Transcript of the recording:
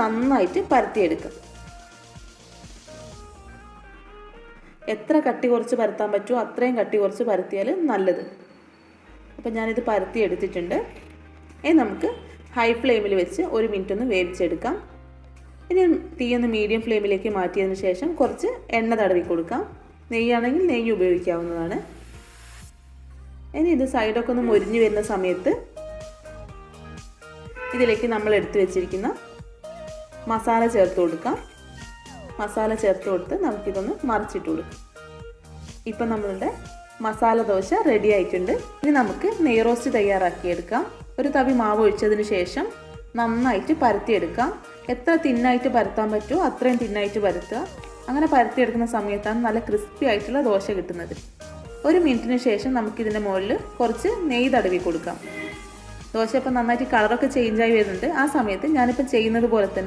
നന്നായിട്ട് പരത്തിയെടുക്കാം. എത്ര കട്ടി കുറച്ച് പരത്താൻ പറ്റുമോ അത്രയും കട്ടി കുറച്ച് പരത്തിയാൽ നല്ലത്. അപ്പോൾ ഞാനിത് പരത്തി എടുത്തിട്ടുണ്ട്. ഇനി നമുക്ക് ഹൈ ഫ്ലെയിമിൽ വെച്ച് 1 മിനിറ്റ് ഒന്ന് വേവിച്ചെടുക്കാം. ഇനി തീയൊന്ന് മീഡിയം ഫ്ലെയിമിലേക്ക് മാറ്റിയതിന് ശേഷം കുറച്ച് എണ്ണ തടവി കൊടുക്കാം. നെയ്യാണെങ്കിൽ നെയ്യ് ഉപയോഗിക്കാവുന്നതാണ്. ഇനി ഇത് സൈഡൊക്കെ ഒന്ന് മൊരിഞ്ഞ് വരുന്ന സമയത്ത് ഇതിലേക്ക് നമ്മൾ എടുത്തു വെച്ചിരിക്കുന്ന മസാല ചേർത്ത് കൊടുക്കാം. മസാല ചേർത്ത് കൊടുത്ത് നമുക്കിതൊന്ന് മറിച്ചിട്ട് കൊടുക്കാം. ഇപ്പം നമ്മളുടെ മസാല ദോശ റെഡി ആയിട്ടുണ്ട്. ഇനി നമുക്ക് നെയ് റോസ്റ്റ് തയ്യാറാക്കിയെടുക്കാം. ഒരു തവി മാവ് ഒഴിച്ചതിന് ശേഷം നന്നായിട്ട് പരത്തിയെടുക്കാം. എത്ര തിന്നായിട്ട് പരത്താൻ പറ്റുമോ അത്രയും തിന്നായിട്ട് പരത്തുക. അങ്ങനെ പരത്തിയെടുക്കുന്ന സമയത്താണ് നല്ല ക്രിസ്പി ആയിട്ടുള്ള ദോശ കിട്ടുന്നത്. 1 മിനിറ്റിന് ശേഷം നമുക്കിതിൻ്റെ മുകളിൽ കുറച്ച് നെയ്യ് തടവി കൊടുക്കാം. ദോശ ഇപ്പം നന്നായിട്ട് കളറൊക്കെ ചേഞ്ചായി വരുന്നുണ്ട്. ആ സമയത്ത് ഞാനിപ്പോൾ ചെയ്യുന്നത് പോലെ തന്നെ